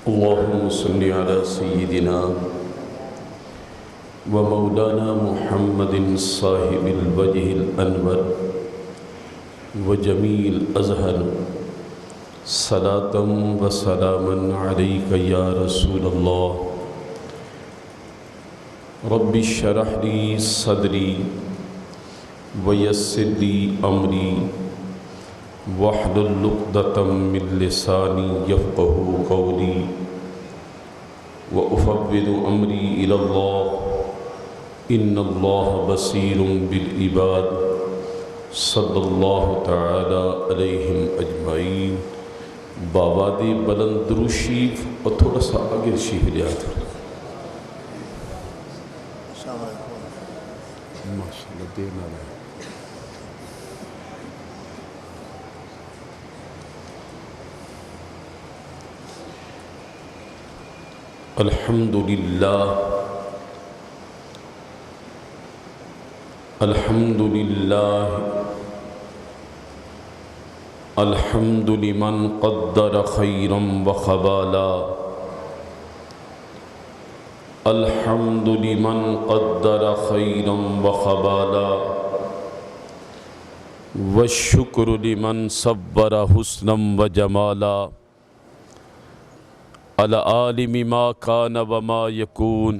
اللهم صل على سيدنا ومولانا محمد صاحب الوجه الأنور وجميل الأزهر صلاة وسلاما عليك يا رسول الله رب اشرح لي صدري ويسر لي أمري واحلل عقدة من لساني يفقهوا قولي وأفوض أمري إلى الله إن الله بصير بالعباد صلی اللہ تعالی علیہم اجمعین۔ باباد بلند درود شریف اور تھوڑا سا آگے شریف لیا تھا۔ ماشاءاللہ دینا رہا۔ الحمدللہ الحمدللہ الحمد لمن قدر خیرا وخبالا الحمد لمن قدر خیرا وخبالا والشکر لمن صبر حسنا وجمالا العالم ما كان وما يكون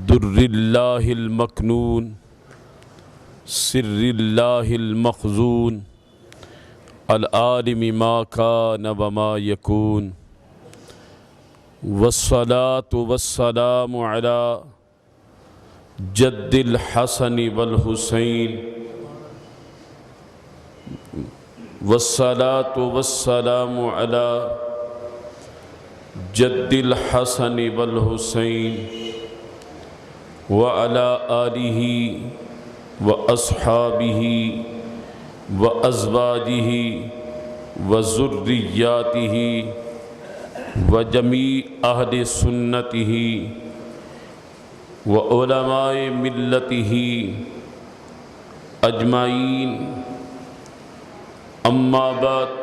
در اللہ المکنون سر اللہ المخزون العالم ما كان وما يكون والصلاة والسلام على جد الحسن والحسين والصلاة والسلام على جد الحسن والحسين وعلى آلہ وأصحابہ وأزواجہ وذریاتہ وجمیع اہل سنتہ وعلماء ملتہ اجمعین۔ اما بعد،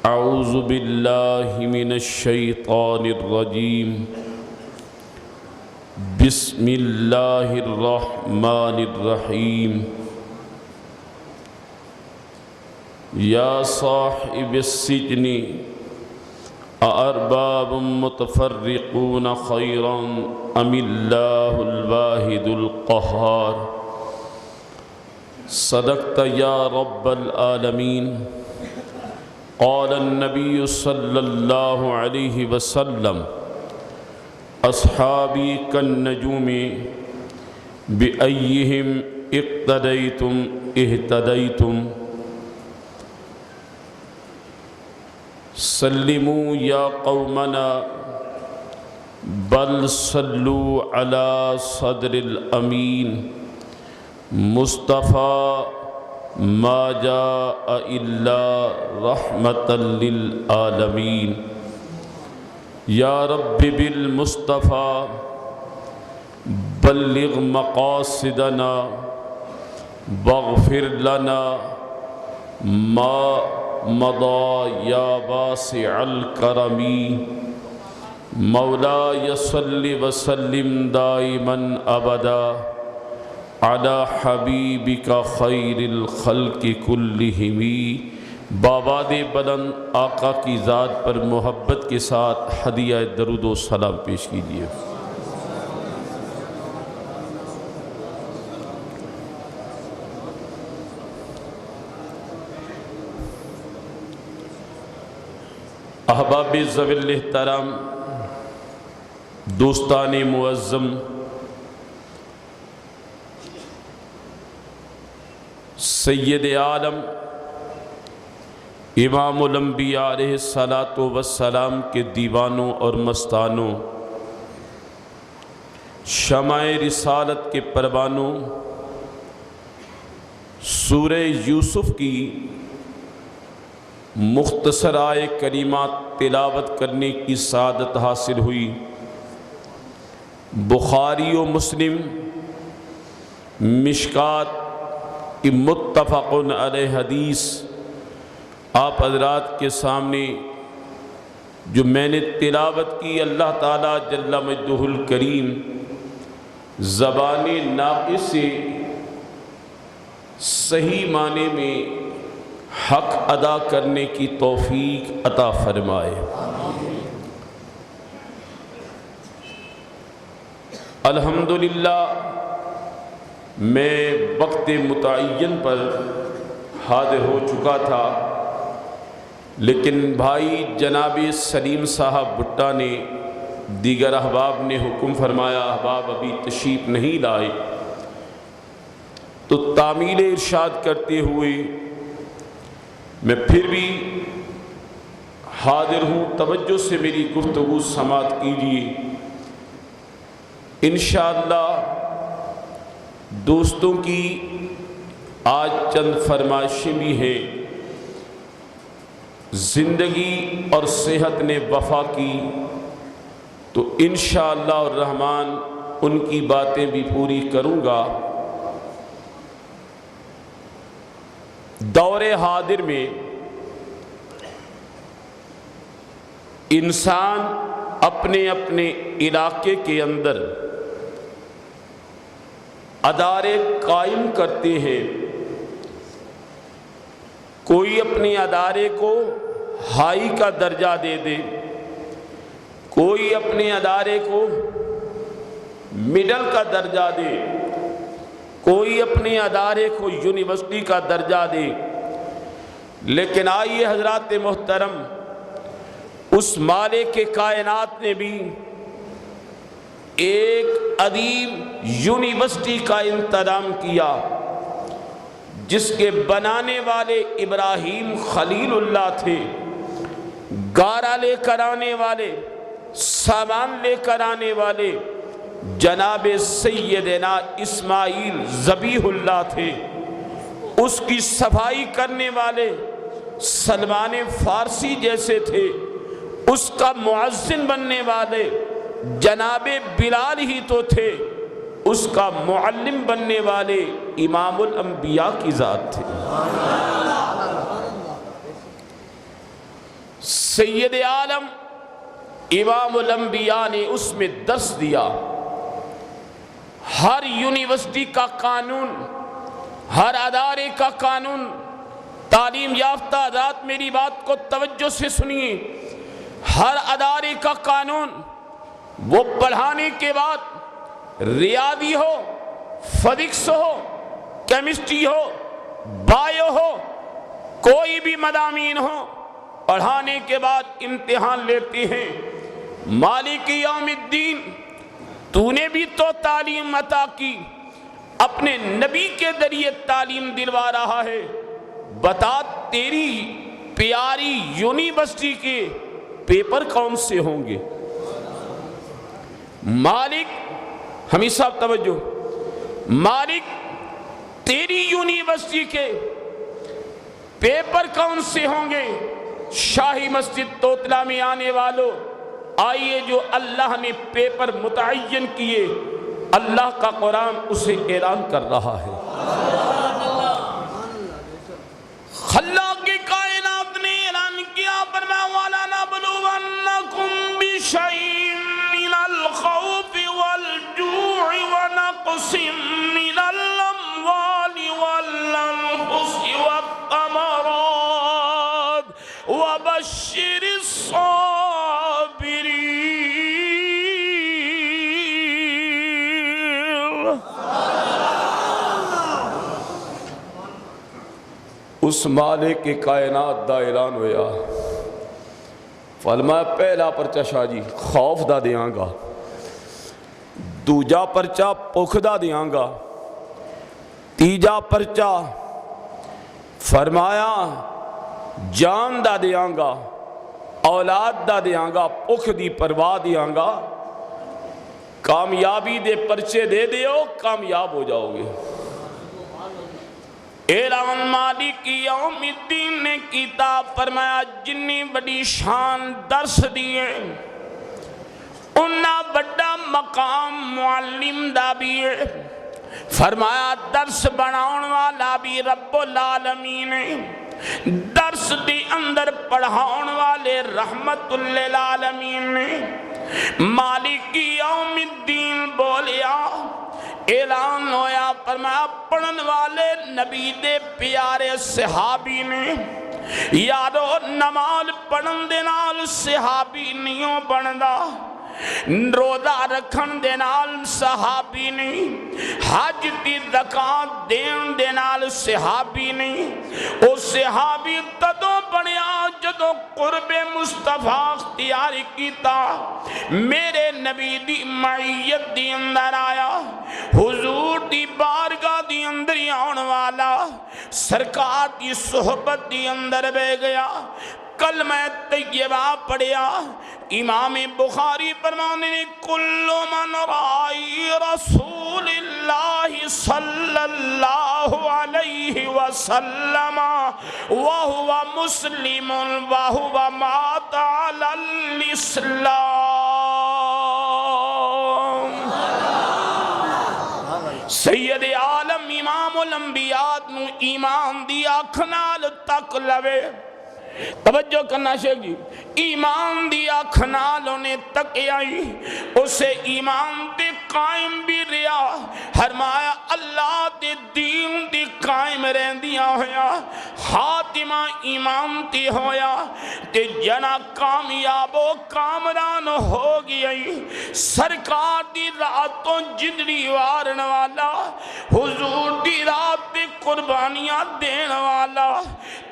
اعوذ باللہ من الشیطان الرجیم، بسم اللہ الرحمن الرحیم۔ یا صاحب السجن اارباب متفرقون خیرا ام اللہ الواحد القہار۔ صدقت یا رب العالمین۔ قال النبی صلی اللہ علیہ وسلم اصحابی کالنجوم بأیہم اقتدیتم اہتدیتم۔ سلموا یا قومنا بل صلوا علی صدر الامین مصطفیٰ ما جاء الا رحمتا للعالمین۔ یا رب بالمصطفیٰ بلغ مقاصدنا واغفر لنا ما مضى یا واسع الکرم۔ مولاي صل وسلم دائما ابدا على حبیبک خیر الخلق کلہم۔ باباد بلند آقا کی ذات پر محبت کے ساتھ ہدیہ درود و سلام پیش کیجیے۔ احباب ذوی الاحترام، دوستان معظم، سید عالم امام الانبیاء علیہ السلام کے دیوانوں اور مستانوں، شمع رسالت کے پروانوں، سورہ یوسف کی مختصر آیے کریمات تلاوت کرنے کی سعادت حاصل ہوئی۔ بخاری و مسلم مشکات کی متفق علیہ حدیث آپ حضرات کے سامنے جو میں نے تلاوت کی، اللہ تعالیٰ جل مجدہ الکریم زبان ناقص سے صحیح معنی میں حق ادا کرنے کی توفیق عطا فرمائے۔ الحمدللہ میں وقت متعین پر حاضر ہو چکا تھا، لیکن بھائی جناب سلیم صاحب بھٹا نے دیگر احباب نے حکم فرمایا احباب ابھی تشریف نہیں لائے، تو تعمیل ارشاد کرتے ہوئے میں پھر بھی حاضر ہوں، توجہ سے میری گفتگو سماعت کیجیے۔ انشاءاللہ دوستوں کی آج چند فرمائشیں بھی ہیں۔ زندگی اور صحت نے وفا کی تو انشاءاللہ الرحمن ان کی باتیں بھی پوری کروں گا۔ دور حاضر میں انسان اپنے اپنے علاقے کے اندر ادارے قائم کرتے ہیں۔ کوئی اپنے ادارے کو ہائی کا درجہ دے دے، کوئی اپنے ادارے کو مڈل کا درجہ دے، کوئی اپنے ادارے کو یونیورسٹی کا درجہ دے، لیکن آئیے حضرات محترم، اس مالک کائنات نے بھی ایک عظیم یونیورسٹی کا انتظام کیا، جس کے بنانے والے ابراہیم خلیل اللہ تھے۔ گارا لے کر آنے والے، سامان لے کر آنے والے جناب سیدنا اسماعیل ذبیح اللہ تھے۔ اس کی صفائی کرنے والے سلمان فارسی جیسے تھے۔ اس کا مؤذن بننے والے جناب بلال ہی تو تھے۔ اس کا معلم بننے والے امام الانبیاء کی ذات تھے۔ سید عالم امام الانبیاء نے اس میں درس دیا۔ ہر یونیورسٹی کا قانون، ہر ادارے کا قانون، تعلیم یافتہ ذات میری بات کو توجہ سے سنیے، ہر ادارے کا قانون وہ پڑھانے کے بعد ریاضی ہو، فزکس ہو، کیمسٹری ہو، بایو ہو، کوئی بھی مضامین ہو، پڑھانے کے بعد امتحان لیتے ہیں۔ مالک یوم الدین، تو نے بھی تو تعلیم عطا کی، اپنے نبی کے ذریعے تعلیم دلوا رہا ہے، بتا تیری پیاری یونیورسٹی کے پیپر کون سے ہوں گے؟ مالک، ہمیں صاحب توجہ، مالک تیری یونیورسٹی کے پیپر کون سے ہوں گے؟ شاہی مسجد توتلا میں آنے والوں، آئیے جو اللہ نے پیپر متعین کیے، اللہ کا قرآن اسے اعلان کر رہا ہے۔ خلاق کائنات نے اعلان کیا، فرمایا وَلَنَبْلُوَنَّكُمْ بِشَيْءٍ مِّنَ الْخَوْفِ وَالْجُوعِ وَنَقْصٍ مِّنَ الْأَمْوَالِ وَالْأَنفُسِ وَالثَّمَرَاتِ وَبَشِّرِ الصَّابِرِينَ۔ اس مالک کائنات دا اعلان ہویا، فرمایا پہلا پرچہ شاہ جی خوف دا دیاں گا، دوجا پرچہ پکھ دا دیاں گا، تیجا پرچہ فرمایا جان دا دیاں گا، اولاد دا دیاں گا، پکھ دی پرواہ دیاں گا۔ کامیابی دے پرچے دے دیو، کامیاب ہو جاؤ گے۔ اعلان مالک یوم الدین نے کتاب فرمایا جنی بڑی شان درس دیے، انہا بڑا مقام معلم دا بھی ہے۔ فرمایا درس بناؤن والا بھی رب العالمین ہے، درس دی اندر پڑھاؤن والے رحمت للعالمین نے مالک یوم الدین بولیا، اعلان ہویا، فرمایا پڑھن والے نبی دے پیارے صحابی نے، یارو نماز پڑھن دے نال صحابی نہیں بندا، روزہ رکھن دے نال صحابی نہیں، حج دی زکات دین دے نال صحابی نہیں، او صحابی تدوں بنیا جدوں قرب مصطفیٰ اختیار کیتا، میرے نبی دی معیت دی اندر آیا، حضور دی بارگاہ دی اندر آن والا، سرکار دی صحبت دی اندر بے گیا، کلمہ طیبہ پڑھیا۔ امام بخاری فرمانے نے کل من رائی رسول اللہ صلی اللہ علیہ وسلم وہو مسلم وہو مات علی الاسلام۔ سید عالم امام الانبیاء نو ایمان دی آنکھ نال تک لوے، توجہ کرنا شیخ جی، ایمان دی آنکھ نال انہیں تک آئی، اسے ایمان دے قائم بھی ریا، فرمایا اللہ دے دین دی قائم رہندیاں ہویا، خاتمہ ایمان تی ہویا، تے جنا کامیاب و کامران ہو گئی، سرکار دی راتوں جدڑی وارن والا، حضور دی رات دی قربانیاں دین والا،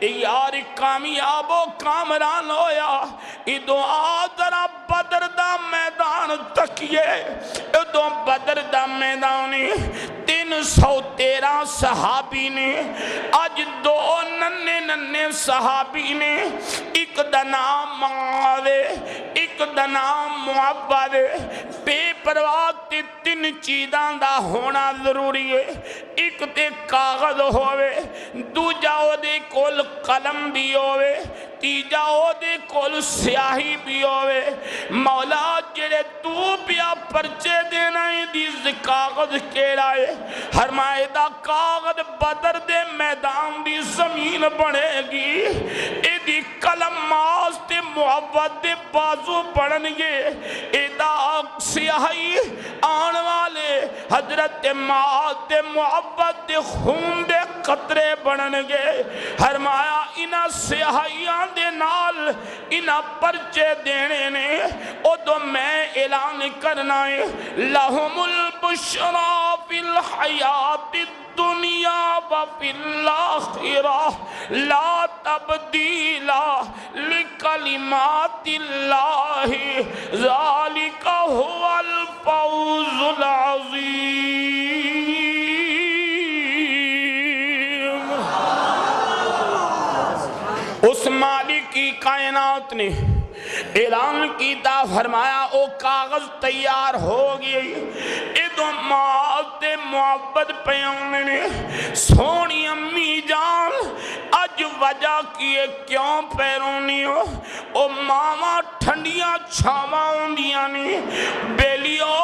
یار کامیاب و کامران ہویا۔ ادو آدھرا بدر دا میدان تکیے، ادو بدر دا میدانی 313 صحابی نے، آج 2 ننے صحابی نے، ایک دا نام معاوے، ایک دا نام معبد، بے پرواہ تے 3 چیزاں دا ہونا ضروری ہے، ایک تے کاغذ ہوئے، دوجا ہو دے کول قلم بھی ہوئے، تیجا ہو دے کول سیاہی بھی ہوئے۔ مولا جڑے تو پیا پرچے دینا ہے دیز کاغذ کیڑا ہے، فرمائے دا کاغذ بدر دے میدان دی زمین بنے گی، اے دی قلم ماس تے محبت دے بازو بڑھن گے، اے دا سیاہی آن والے حضرت ماس تے محبت دے خون دے قطرے بڑھن گے۔ فرمایا انہا سیاہیاں دے نال انہا پرچے دینے نے، او تو میں اعلان کرنا ہے، لہم البشرا فی الحیات الدنیا وفی الاخرہ لا تبدیل لکلمات اللہ ذالک هو الفوز العظیم۔ اس مالک کی کائنات نے اعلان کیتا، فرمایا او کاغذ تیار ہو گئی، ادو مات محبت پیانے نے، سونی امی جان اج وجہ کیے کیوں پیرونی ہو، او ماما ٹھنڈیاں چھاواں ہوندیاں نے، بیلیو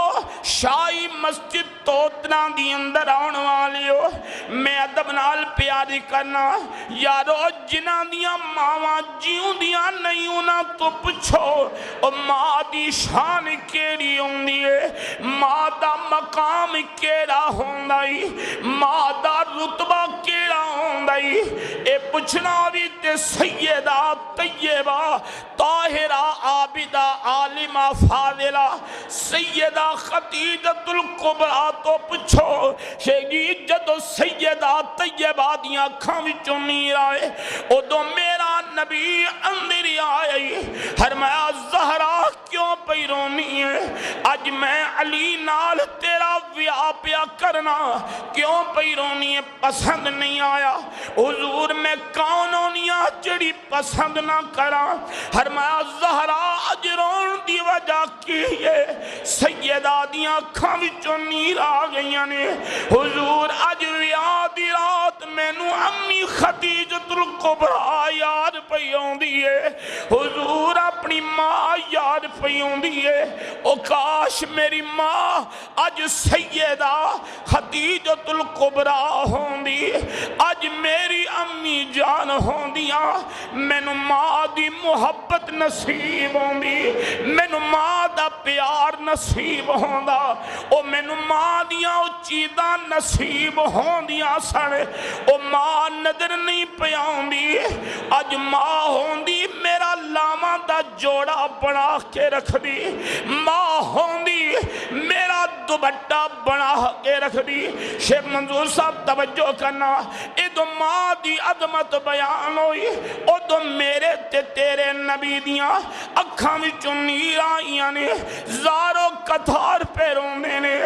شاہی مسجد توتنا دی اندر آن والی ہو، میں ادب نال پیاری کرنا، یارو جنہ دیاں ماما جیوں دیاں نہیں ہونا تو پچھو، او ماں دی شان کیڑی ہوندی ہے، ماں دا مقام کیڑا ہوندائی، ماں دا رتبہ کیڑا ہوندائی، اے پچھنا بھی تے سیدہ طیبہ طاہرہ عابدہ عالمہ فاضلہ سیدہ خدیجۃ الکبریٰ تو پچھو، شہید جدو سیدہ طیبہ دیاں کھاں وچوں نیر آئے، او دو میرا نبی اندر آئی، فرمایا زہرا کیوں پئی رونی ہے، آج میں علی نال تیرا ویاہ پیا کرنا کیوں پئی رونی ہے، پسند نہیں آیا، حضور میں کون ہونیاں جڑی پسند نہ کرا، فرمایا زہرا اج رون دی وجہ کی ہے، سیدہ دیاں کھاں وچوں نیر آ گئیاں نے، حضور اج ویاہ دی رات مینو امی خدیجۃ الکبریٰ یاد پئی آوندی ہے، حضور اپنی ماں یاد پئی آوندی ہے، او کاش میری ماں اج سیدہ خدیجۃ الکبریٰ ہوندی، اج میری امی جان ہوندیاں، مینو ماں دی محبت نصیب ہوندی، مینو ماں دا پیار نصیب ہوندا، او مینو ماں دیاں او چیزاں نصیب ہوندیاں سن، او ماں نظر نہیں پیاوندی، اج ماں ہوندی میرا لاواں دا جوڑا بنا کے رکھ دی، ماں ہوندی میرا دوپٹہ بنا کے رکھ دی۔ شیخ منظور صاحب توجہ کرنا، ادو ماں دی عظمت بیان ہوئی، ادو میرے تے تیرے نبی دیاں اکھاں وچوں نیر آئیاں نے، زارو قطار پہ روندے نے،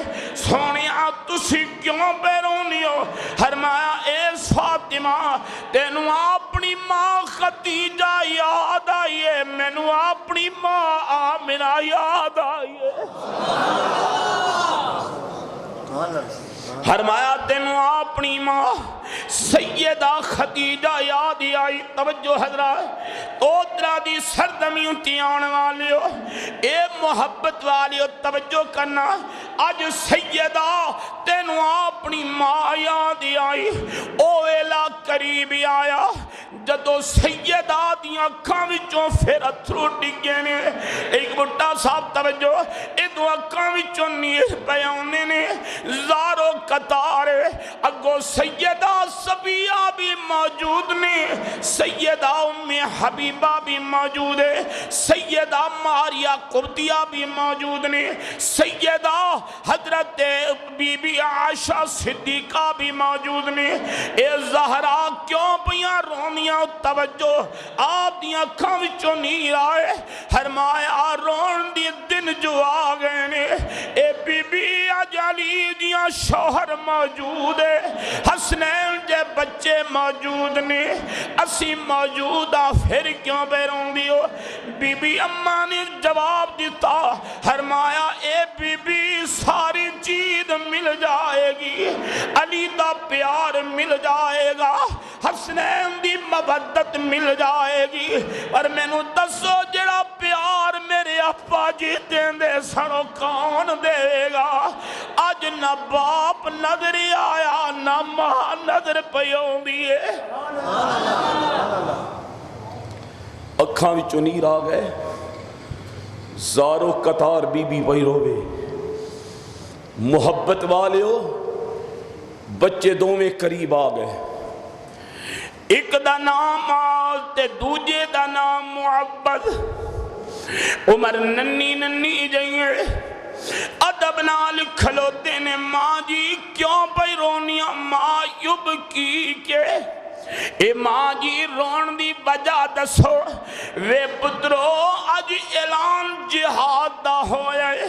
سونیا تسی کیوں پہ روندی ہو؟ فرمایا اے فاطمہ تینوں اپنی ماں خدیجہ یاد آئیے، مینوں اپنی ماں آمنہ یاد آئیے۔ فرمایا تینوں اپنی ماں سیدہ خدیجہ یاد آئی۔ توجہ حضرات، اوترا دی سرزمین تے آن والیو، اے محبت والیو توجہ کرنا، اج سیدہ تینوں اپنی ماں یاد آئی، او ویلا قریب آیا جدو سیدہ دیاں اکھاں وچوں پھر اتھرو ڈگے نے۔ ایک بٹا صاحب توجہ، ادو اکھاں وچوں نیر پے آوندے نے، زارو قطار، اگو سیدہ صفیہ بھی موجود نے، سیدہ ام حبیبہ بھی موجود ہے، سیدہ ماریہ قبطیہ بھی موجود نے، سیدہ حضرت بی بی عائشہ صدیقہ بھی موجود نے۔ اے زہرا کیوں پیاں رونیاں؟ توجہ، آپ دیاں اکھاں وچوں نیر آئے، فرمایا رون دی دن جو آ گئے نے، اے بی بی اج علی دیاں شوہر موجود ہے، حسنین جے بچے موجود نے، اسی موجودہ پھر کیوں بے روندی ہو؟ بی بی اماں نے جواب دیتا، فرمایا اے بی بی ساری چیز مل جائے گی، علی دا پیار مل جائے گا، حسنین دی مودت مل جائے گی، پر مینوں دسو جڑا پیار میرے ابا جی دیندے سنو کون دے گا؟ اج نہ باپ نظر آیا نہ ماں نظر پئی آوندی ہے۔ اکھاں وچوں نیر آ گئے، زارو قطار بی بی پئی روے، محبت والیو بچے دوویں قریب آ گئے، ایک دا نام آل تے دوجے دا نام معبد، عمر ننی ننی جائیں ادب نال کھلوتے نے، ماں جی کیوں پئی رونیاں؟ ماں یب کی کے اے ماں جی رون دی وجہ دسو، وے پترو اج اعلان جہاد دا ہویا ہے،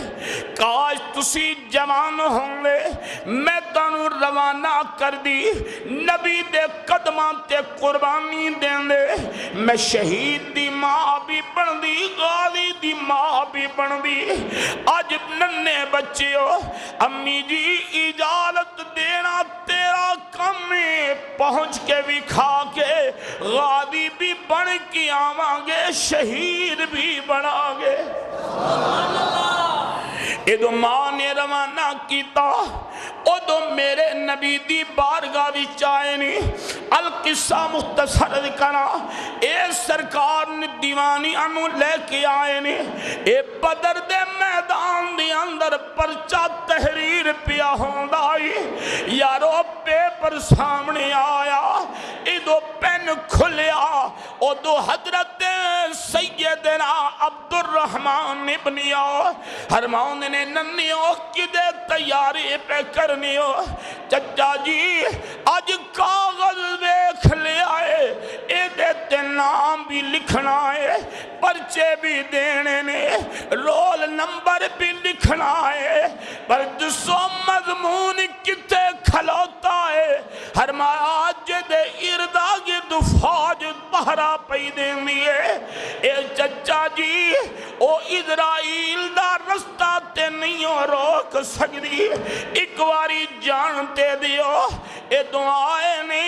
کاش تسی جوان ہوں گے میں تانوں روانہ کر دی، نبی دے قدماں تے قربانی دین دے، میں شہید دی ماں بھی بن دی، غازی دی ماں بھی بن دی، اج ننے بچے ہو، امی جی اجازت دینا تیرا کم ہے، پہنچ کے بھی کھا کے غازی بھی بن کے آواں گے، شہید بھی بنا گے۔ ادو ماں نے روانہ کیتا، ادو میرے نبی دی بارگاہ وچ آئے نے، القصہ مختصر کرا، اے سرکار نے دیوانی انو لے کے آئے نے، اے بدر دے میدان دی اندر پرچہ تحریر پیا ہوندائی، یارو پیپر سامنے آیا، ادو پین کھلیا، ادو حضرت سیدنا عبد الرحمن ابن حرمان نے ننیوں کدے تیاری پہ کرنی ہو، چچا جی آج کاغذ دیکھ لے آئے، اے دیتے نام بھی لکھنا ہے، پرچے بھی دینے نے، رول نمبر بھی لکھنا ہے، پر جسو مضمون کتے کھلوتا ہے، فرمایا جدے اردہ کی دفاج پہرا پئی دینی ہے۔ اے چچا جی او اسرائیل دا رستہ تے نہیں روک سکدی ایک واری جانتے دیو اے دعائے نے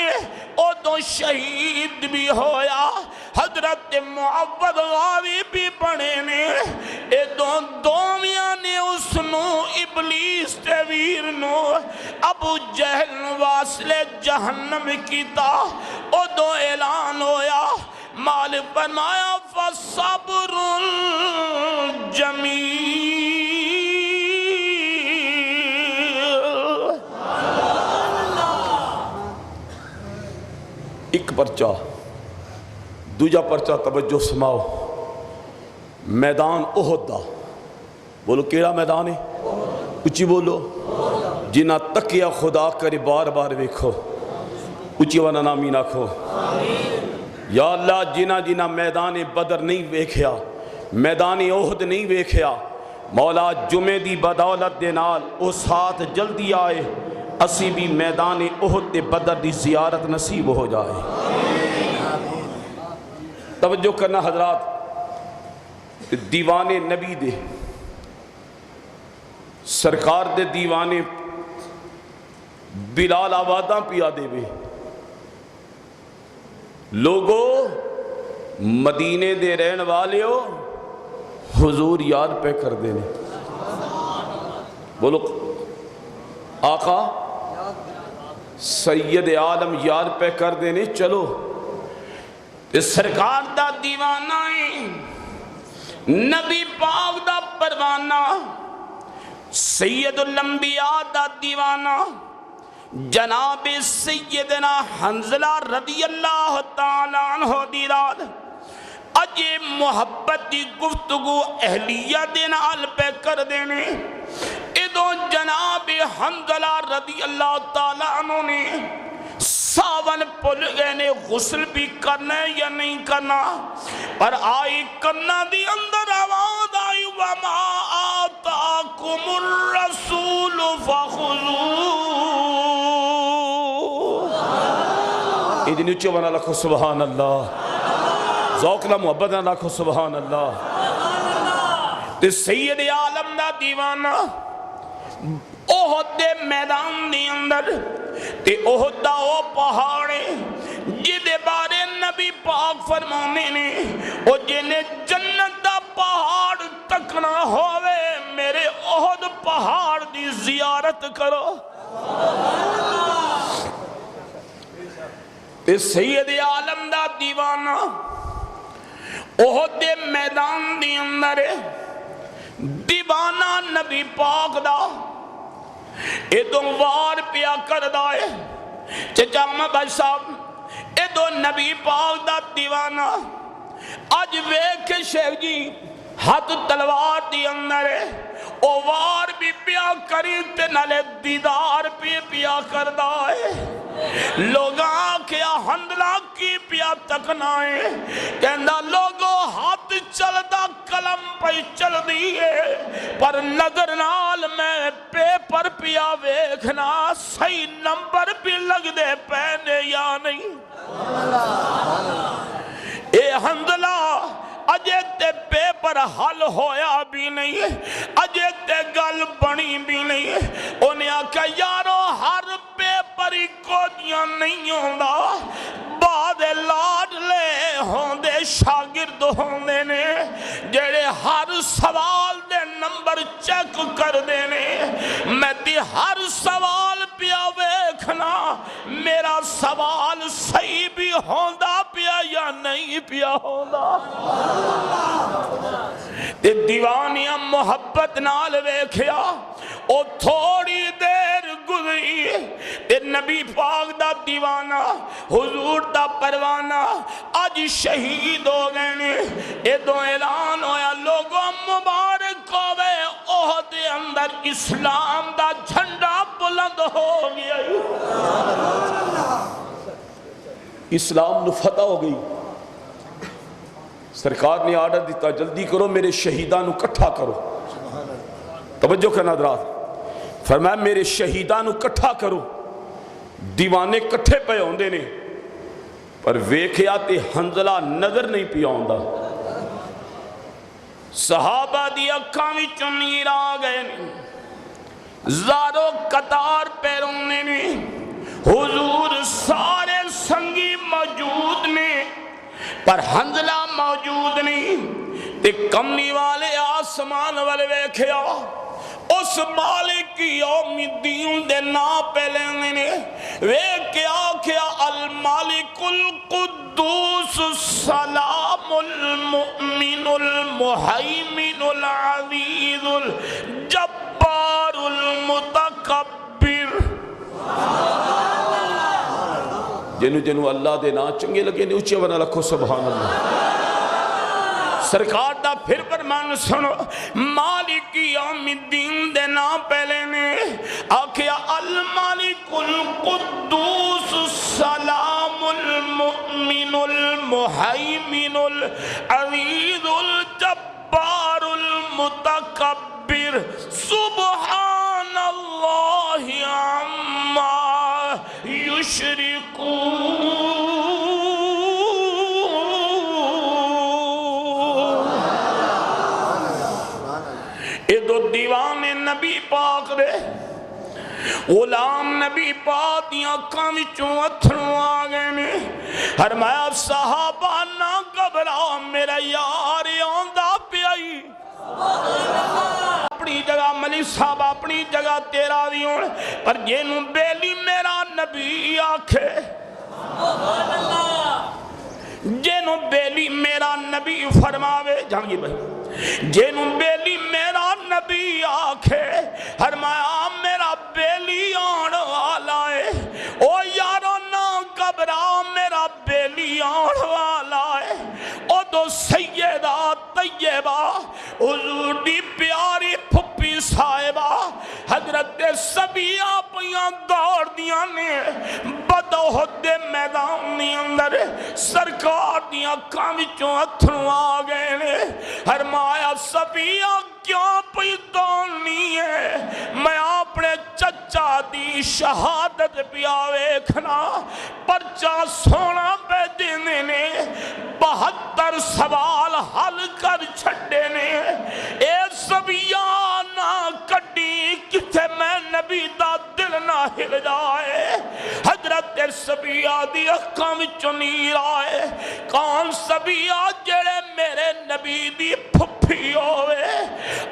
او تو شہید بھی ہویا حضرت معبد غاوی بھی بنے نے اے دومیاں نے اس نو ابلیس تے ویر نو ابو جہل واصل جہنم کیتا او دو اعلان ہویا مالک فرمایا فصبر جمیل ایک پرچہ دوجا پرچہ توجہ سماؤ میدان احد دا بولو کیڑا میدان ہے اچھی بولو جنہ تکیہ خدا کرے بار بار ویکھو اچھی وانا نامی ناکھو یا اللہ جنہ جنہ میدان بدر نہیں ویکھیا میدان احد نہیں ویکھیا مولا جمعے دی بدولت دے نال او ساتھ جلدی آئے اسی بھی میدان احد دے بدر دی زیارت نصیب ہو جائے توجہ کرنا حضرات دیوانے نبی دے سرکار دے دیوانے بلال آباداں پیا دے وے لوگو مدینے دے رہن والے ہو حضور یاد پہ کر دینے بولو آقا سید عالم یاد پہ کر دینے چلو سرکار دا دیوانہ ہے نبی پاک دا پروانہ سید الانبیاء دا دیوانہ جناب سیدنا حنظلہ رضی اللہ تعالیٰ عنہ دیراد اجے محبت دی گفتگو اہلیہ دینال پہ کر دینے ادو جناب حنظلہ رضی اللہ تعالیٰ عنہ نے ساون پل گئے نے غسل بھی کرنا یا نہیں کرنا پر آئی کرنا دی اندر آواز آئی وَمَا آتَاكُمُ الرَّسُولُ فَخُذُوهُ ایدی نیچے وانا لکھو سبحان اللہ ذوق نہ محبت نہ لکھو سبحان اللہ تے سید عالم دا دیوانہ احد دے میدان دی اندر تے احد دا او پہاڑے جدے بارے نبی پاک فرمانے نے او جنہیں جنت دا پہاڑ تکنا ہوئے میرے احد پہاڑ دی زیارت کرو تے سید عالم دا دیوانہ احد دے میدان دی اندر دیوانہ نبی پاک دا ادو وار پیا کر دائے چچا بھائی صاحب ادو نبی پاک دا دیوانہ آج ویکھ شیخ جی ہاتھ تلوار دی اندر او وار بھی پیا کری تے نلے دیدار بھی پیا کر دائے لوگاں کیا حنظلہ کی پیا تکنائے کہندہ لوگوں ہاتھ چل دا کلم پہ چل دیئے پر نظر نال میں پیپر پیا ویکھنا صحیح نمبر بھی لگ دے پہنے یا نہیں اے حنظلہ اجے تے پیپر حل ہویا بھی نہیں اجے تے گل بنی بھی نہیں انہیں آکھا یارو ہر پیپری کو دیا نہیں ہوندہ بعد لاڈ لے ہوندے شاگرد ہوندے نے جڑے ہر سوال دے نمبر چیک کر دینے میں تی ہر سوال پیا ویکھنا میرا سوال صحیح بھی ہوندہ پیا یا نہیں پیا ہوندہ تے دیوانیاں محبت نال ویکھیا او تھوڑی دیر گزری تے نبی پاک دا دیوانہ حضور دا پروانہ آج شہید ہو گئے نے ادو اعلان ہویا لوگوں مبارک ہوئے احد دے اندر اسلام دا جھنڈا بلند ہو گیا اسلام نو فتح ہو گئی سرکار نے آرڈر دیتا جلدی کرو میرے شہیدان نو کٹھا کرو توجہ کرنا حضرات فرمایا میرے شہیدان نو کٹھا کرو دیوانے کٹھے پہ ہوندے نے پر ویکھیا تے حنظلہ نظر نہیں پیا ہوندا صحابہ دی اکھاں وچوں نیر آ گئے نے، زارو قطار پیرونے نے، حضور سارے سنگی موجود نے پر حنزلہ موجود نہیں، تے کملی والے آسمان والے ویکھیا، اس مالک یوم الدین دے نا پہلے نے ویکھیا کیا المالک القدوس السلام المؤمن المہیمن العزیز الجبار المتکبر۔ جنو جنو اللہ دے نا چنگے لگے نے اچھے بنا لکھو سبحان اللہ۔ سرکار دا پھر فرمان سنو، مالک یوم الدین دے نا پہلے نے آکھیا المالک القدوس السلام المؤمن المہیمن العزیز الجبار المتکبر سبحان اللہ عما یشرکون۔ دیوان نبی پاک دے غلام نبی پاک دیاں اکھاں وچوں اتھروں آ گئے نے، فرمایا صحابہ نہ گھبرا میرا یار آندا پیائی۔ اپنی جگہ ملی صاحب اپنی جگہ تیرا دیوں پر جینوں بیلی میرا نبی آکھے، جینوں بیلی میرا نبی فرماوے، جہانگی بھائی جینوں بیلی میرا نبی آکھے، فرمایا میرا بیلی آن والا ہے، او یارو نہ گھبرا میرا بیلی آن والا ہے۔ او دو سیدہ طیبہ حضور دی پیاری پھپی صاحبہ حضرت سبیہ پیاں دوڑ دیاں نے بدوحد دے میدان دی اندر، سرکار دیاں اکھاں وچوں اتھروں آ گئے نے، فرمایا سبیہ کیوں پئی دونی ہے، میں اپنے چچا دی شہادت پیا ویکھنا، پرچہ سونا پہ دینے نے، 72 سوال حل کر چھڑے نے، اے سبیہ نہ کڈی کتے میں نبی دا دل نہ ہل جائے۔ حضرت سبیہ دی اکھاں وچوں نیر آئے، کون سبیہ جڑے میرے نبی دی پھپھی ہوئے،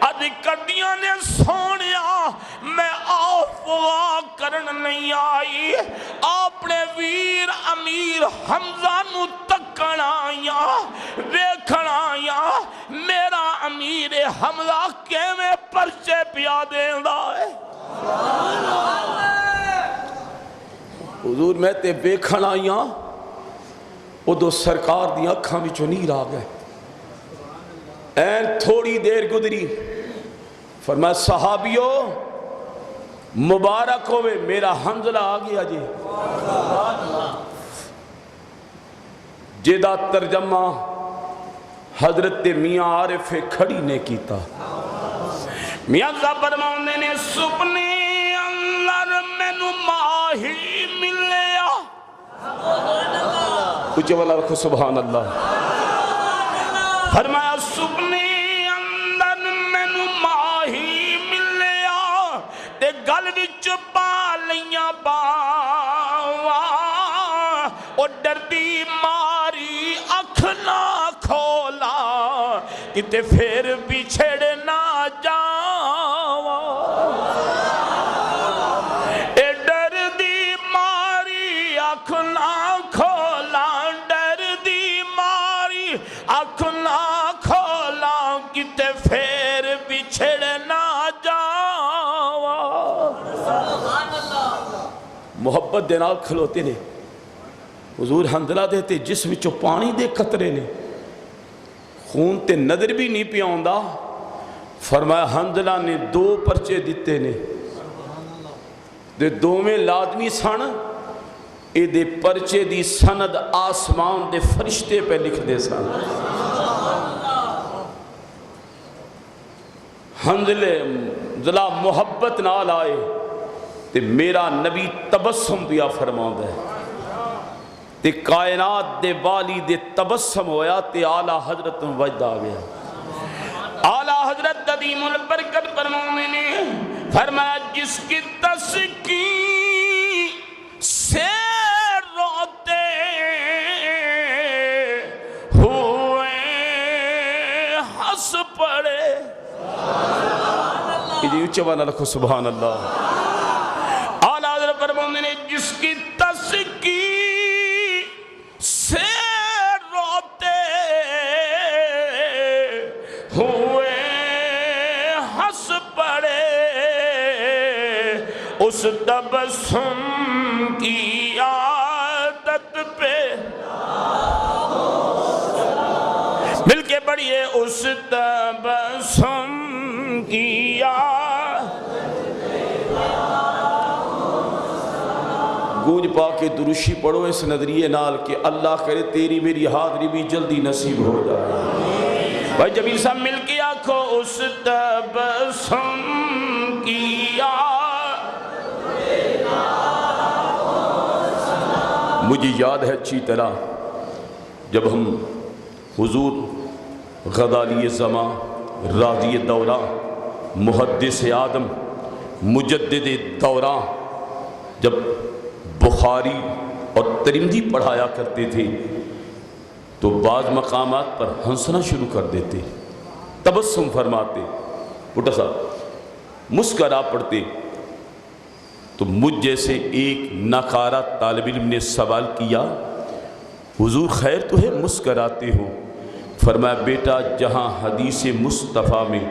اد کڈیاں نے سونیا میں آفوا کرن نہیں آئی، اپنے ویر امیر حمزہ نو تکن آیا ویکھن آیا، میرا امیر حمزہ کیویں پرچے پیا دیندا ہے۔ حضور میں تے ویکھن آئیاں او دو سرکار دی اکھاں وچوں نیر آ گئے، این تھوڑی دیر گزری، فرمایا صحابیو مبارک ہوئے میرا حنزلہ آ گیا جی، جیدہ ترجمہ حضرت میاں عارف کھڑی نے کیتا۔ میاں زبر موندے نے سپنے اندر مینوں ماہی ملیا، اچھے والا رکھو سبحان اللہ۔ فرمایا سپنے اندر مینوں ماہی ملیا، تے گل وچ پا لیاں باواں، او ڈردی ماری اکھ نہ کھولا، کتے پھر بچھڑ نہ جاواں، اے ڈردی ماری اکھ نہ کھولا، ڈردی ماری اکھ نہ کھولا، کتے پھر بچھڑ نہ جاواں۔ محبت دے نال کھلوتے نے، حضور حنزلہ دیتے جس وچوں پانی دے قطرے نے، خون تے نظر بھی نہیں پیا ہوندا، فرمایا حنزلہ نے 2 پرچے دیتے نے، دے 2 میں لازمی سن، اے دے پرچے دی سند آسمان دے فرشتے پہ لکھ دے سن۔ حنزلہ محبت نال آئے تے میرا نبی تبسم پیا فرماؤں دے، تے کائنات دے والی دے تبسم ہویا تے اعلیٰ حضرت وجد آ گیا۔ عظیم البرکت فرمانے نے فرمایا جس کی تسکین سے روتے ہوئے ہنس پڑے. یہ اچھا والا لکھو سبحان اللہ. اعلیٰ حضرت فرمانے نے جس کی تسکین سے روتے ہوئے ہنس پڑے اس تبسم کی عادت پہ مل کے پڑھیے اس تبسم کی گونج پا کے درشی پڑھو اس نظریے نال کہ اللہ کرے تیری میری حاضری بھی جلدی نصیب ہو جائے. بھائی جمیل صاحب مل کے آنکھو اس تبسم کی مجھے یاد ہے اچھی طرح جب ہم حضور غزالی زمان راضی دورہ محدث آدم مجدد دورہ جب بخاری اور ترمذی پڑھایا کرتے تھے تو بعض مقامات پر ہنسنا شروع کر دیتے, تبسم فرماتے, بھٹا صاحب مسکرا پڑتے. تو مجھ جیسے ایک ناکارہ طالب علم نے سوال کیا حضور خیر تو ہے مسکراتے ہو؟ فرمایا بیٹا جہاں حدیث مصطفیٰ میں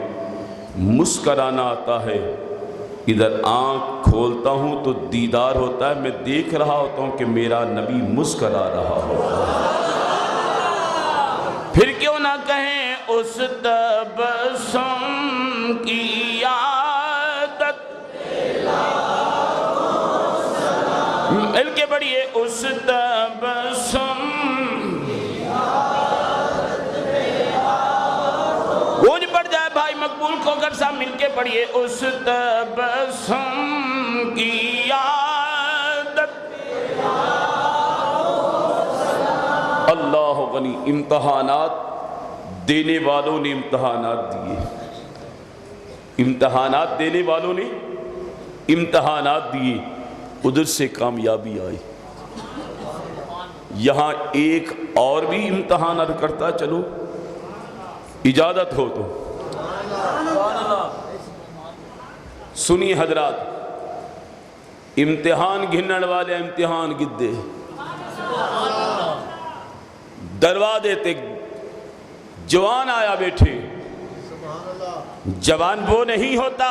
مسکرانا آتا ہے ادھر آنکھ کھولتا ہوں تو دیدار ہوتا ہے, میں دیکھ رہا ہوتا ہوں کہ میرا نبی مسکرا رہا ہوتا ہے. پھر کیوں نہ کہیں اس تبسم کی عادت مل کے پڑھیے اس تبسم گونج پڑ جائے بھائی مقبول کھوکر صاحب مل کے پڑھیے اس تبسم کی عادت. اللہ غنی امتحانات دینے والوں نے امتحانات دیے, امتحانات دینے والوں نے امتحانات دیے, ادھر سے کامیابی آئی. یہاں ایک اور بھی امتحان عرض کرتا چلو اجازت ہو تو سنی حضرات. امتحان گھنن والے امتحان گدے دروازے تے جوان آیا بیٹھے. جوان وہ نہیں ہوتا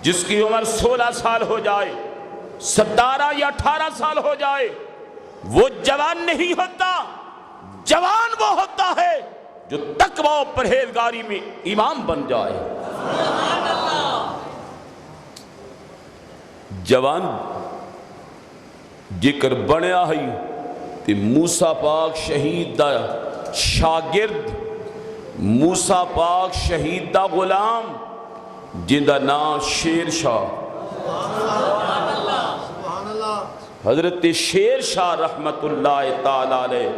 جس کی عمر 16 سال ہو جائے, 17 یا 18 سال ہو جائے, وہ جوان نہیں ہوتا. جوان وہ ہوتا ہے جو تقوی و پرہیزگاری میں امام بن جائے. جوان جکر بنیا ہے تے موسیٰ پاک شہید دا شاگرد, موسیٰ پاک شہید دا غلام جن دا نام شیر شاہ, حضرت شیر شاہ رحمت اللہ تعالی علیہ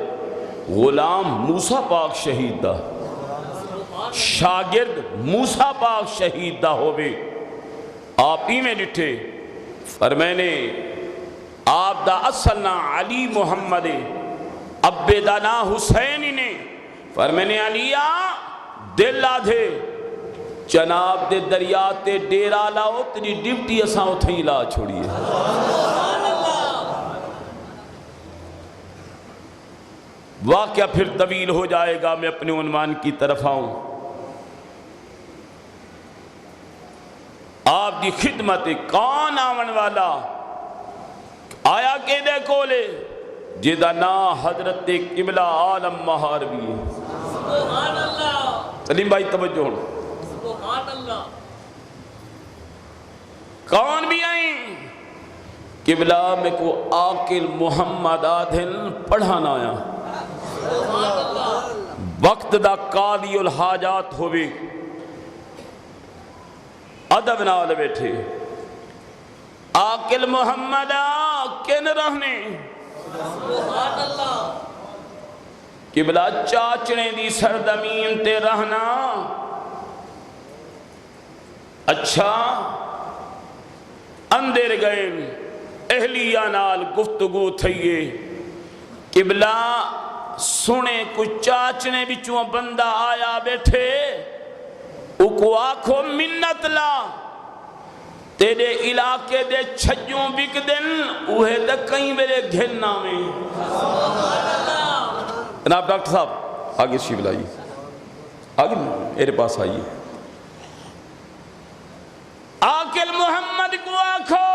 غلام موسیٰ پاک شہید دا شاگرد موسیٰ پاک شہید دا ہوئے. آپ ہی میں ڈٹھے فرمینے آپ دا اصلنا علی محمد ابے دا نا حسین نے فرمینے علیہ دل آدھے جناب دے دریا تے ڈیرا لاؤ تیری ڈیوٹی اساں اتھیں لا چھوڑیے. واقعہ پھر طویل ہو جائے گا, میں اپنے عنوان کی طرف آؤں. آپ کی خدمت کون آون والا آیا کہ دے کولے جیدہ نا حضرت قبلہ عالم مہاروی ہے. سبحان اللہ. سلیم بھائی توجہ ہوں. سبحان اللہ. کون بھی آئیں قبلہ میں کو آقل محمد آدھن پڑھانا آیا. وقت دا قاضی الحاجات ہوئے ادب نال بیٹھے آقل محمد کن رہنے قبلہ چاچنے دی سردمین تے رہنا اچھا اندر گئے اہلیہ نال گفتگو تھئیے قبلہ سنے کچھ چاچنے بچوں بندہ آیا بیٹھے اکو آکھو منت لا تیرے علاقے دے چھجوں بک دن اوہے دا کہیں میرے گھننا میں. جناب ڈاکٹر صاحب آگے شیف لائیے آگے میرے پاس آئیے. آقل محمد کو آکھو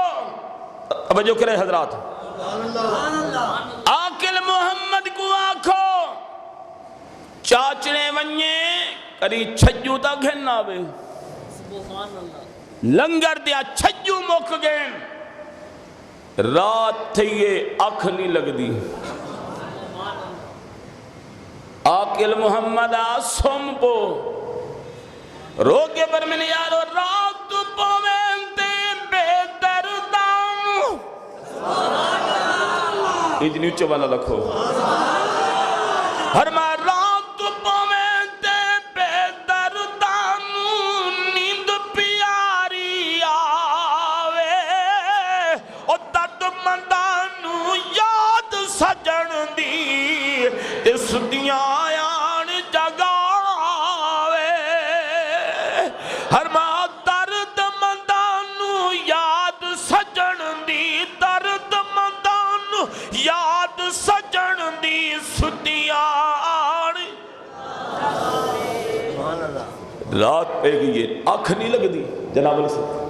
توجہ کرے حضرات آقل محمد کو آکھو چاچنے ونñے کری چھجو تا گھننا بے لنگر دیا چھجو موک گئے رات تھی یہ اکھ نہیں لگ دی. آقل محمد آسم کو روکے پر میں نے یارو رات پوینتے بے دردان اتنی اچھا والا لکھو ہر ماں رات پوینتے بے دردان نیند پیاری آوے او درد مندانو یاد سجن دی اس دیاں آیان جگاوے ہر ماں درد مندانو یاد سجن دی درد مندانو یاد سجن دی ستیان. رات پہ گئی آنکھ نہیں لگ دی جناب علیہ السلام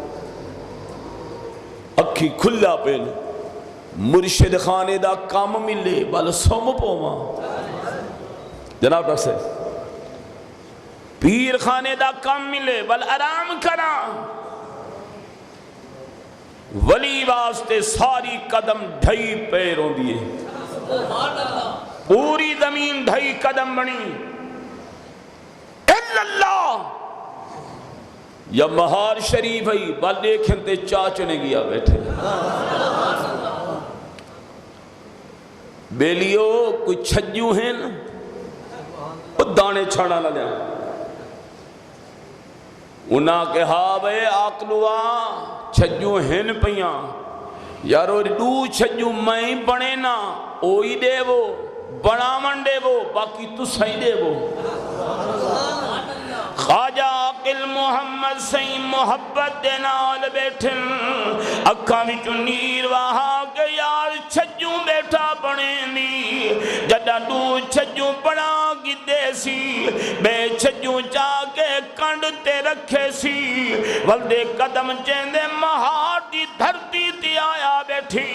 اکھی کھلا پہن مرشد خانے دا کام ملے بل سوم پوما جناب ڈاکٹر صاحب پیر خانے دا کام ملے بل آرام کرا ولی واسطے ساری قدم ڈھائی پیروں دیئے پوری زمین ڈھائی قدم بنی اللہ یا مہار شریف ہے بل دیکھیں تے چاچنے گیا بیٹھے بیلیو کوئی چھجو ہیں وہ دانے چھڑا نہ لیا انہاں کے ہاں بے آقلوا چھجو ہیں پیاں یارو دو چھجو میں بنے نا اوئی دے وہ بڑا من دے وہ باقی تو صحیح دے وہ. خواجہ عاقل محمد سی محبت دینال بیٹھن اکھاں وچوں نیر وہاں کے یار چھجوں بیٹھا بنے دی جڈا دو چھجوں بڑا گدے سی بے چھجوں چاہ کے کنڈ تے رکھے سی ولدے قدم چیندے مہار دی دھرتی تی آیا بیٹھی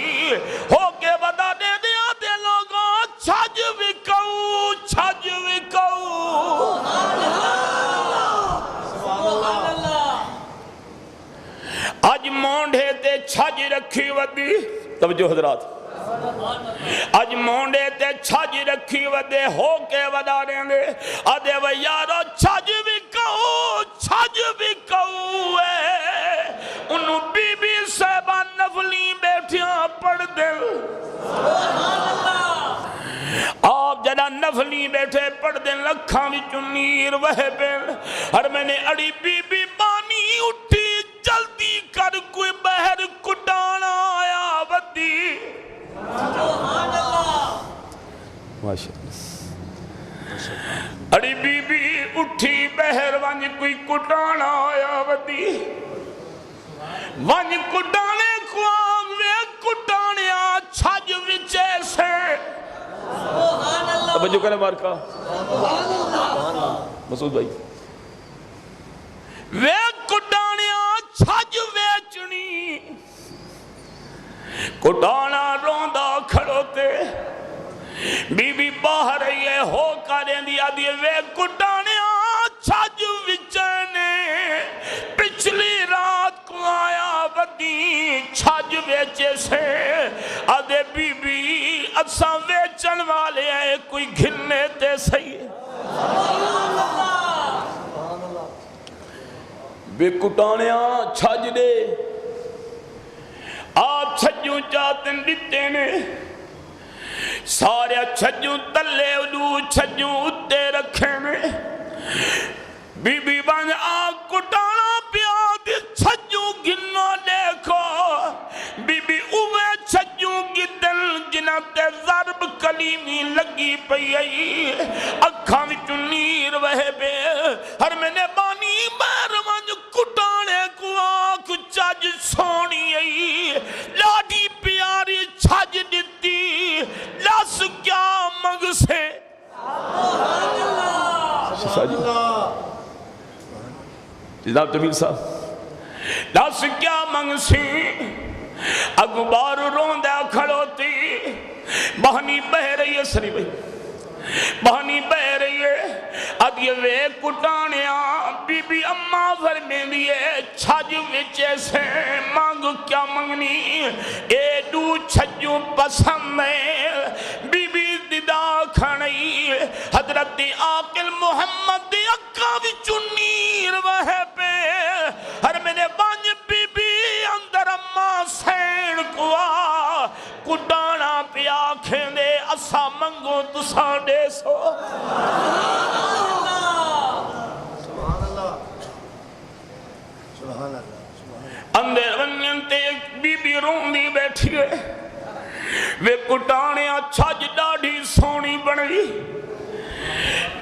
ہو کے بدا دے دیا دے لوگوں چھج وکو چھج وکو آج مونڈے تے چھج رکھی ودی توجہ حضرات آج مونڈے تے چھج رکھی ودے ہو کے ودا دیں دے آدھے وہ یارو چھج بھی کہو انہوں بی بی صاحبان نفلی بیٹھیاں پڑھ دل آپ جدا نفلی بیٹھے پڑھ دیں لکھاں بھی چنیر وہے پہن ہر میں نے اڑی بی بی بانی اٹھی جلدی کر کوئی بہر کٹانا آیا ودی اڑی بی بی اٹھی بہر ونج کوئی کٹانا آیا ودی ونج کٹانے کو آگے کٹانے آ چھج وچے سے توجہ کرنے مارکا مسعود بھائی وے کٹانیا چھج ویچنی کٹانا روندہ کھڑوتے بی بی باہر یہ ہو کریں دیا دیئے وے کٹانیا چھج وچنے پچھلی رات کو آیا بدی چھج ویچے سے آدھے بی بی اچھا ویچن والے ہیں کوئی گھلنے تے صحیح بے کٹانیا چھج دے آپ چھجوں چاہتن دیتے نے سارے چھجوں تلے دو چھجوں اتے رکھے میں بی بی بان آگ کٹانا پیا دی پئی آئی اکھاں وچ نیر وہے پے ہر میں نے بانی مہرمنج کٹانے کو آنکھ چج سونی آئی لاڈی پیاری چھج دیتی لس کیا منگ سے جناب جمیل صاحب لس کیا منگ سی اخبار روندہ کھڑوتی بہنی بہ رہی ہے سری بھائی بہنی بہ رہی ہے ادھے وے کٹانیاں بی بی اماں فرمے دیئے چھج وچے سے مانگ کیا منگنی اے دو چھجوں پسند ہے بی بی دیدہ کھڑی حضرت عاقل محمد اکا وچوں نیر وہے پہ ہر میں نے بانج بی بی اندر اماں سین کوا کٹانا پیا کھیندے اسا منگو تساں دے سو اندر ونینتے بی بی روندی بیٹھی ہے وے کٹانے چھج ڈاڑھی سونی بنی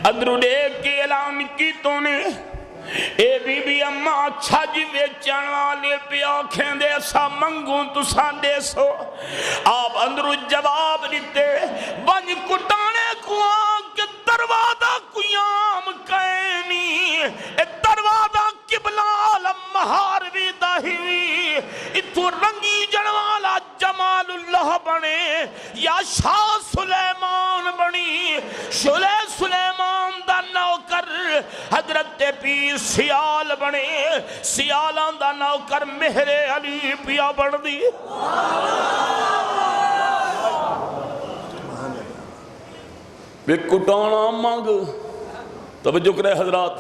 ادرو دیکھ کے اعلان کی تو نے اے بی بی اماں چھج ویچن والے پیا کھیندے سا منگوں تساں دے سو آپ اندرو جواب دیتے بنج کٹانے کو آنکھ دروازہ قیام کہنی اے دروازہ قبلہ مہاروی دہیوی اتو رنگی جنوالا جمال اللہ بنے یا شاہ سلیمان بنی سلیمان دا نوکر حضرت پیر سیال بنے سیالان دا نوکر مہر علی پیا بڑھ دی بے کٹانا مانگ توجہ کرے حضرات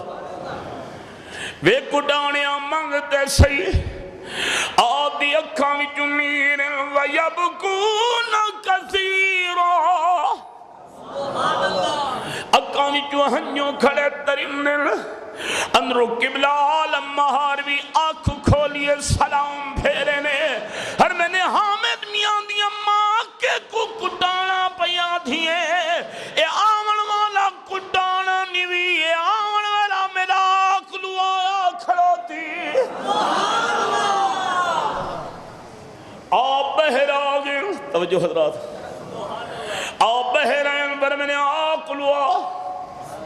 وے کٹانیاں منگتے سی آدھی اکھاں وچوں نیر ویبکون کثیرا اکھاں وچوں ہنجوں کھڑے ترنن اندرو قبلہ عالم مہاروی آنکھ کھولیے سلام پھیرے نے ہر میں نے حامد میاں دیا ماں کے کو کٹانا پیا دھیے اے آمن والا کٹانا نیوی اے آمن والا میرا کلو آیا کھڑوتی آپ بہر آگے توجہ حضرات آپ بہر آئیں بر میں نے آکلو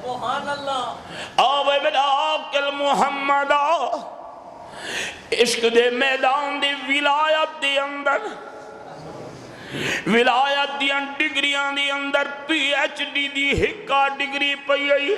سبحان اللہ آوے بلا آقل محمد عشق دے میدان دے ولایت دے اندر ولایت دے ڈگریاں دے اندر پی ایچ ڈی دی ہکا ڈگری پئی آئی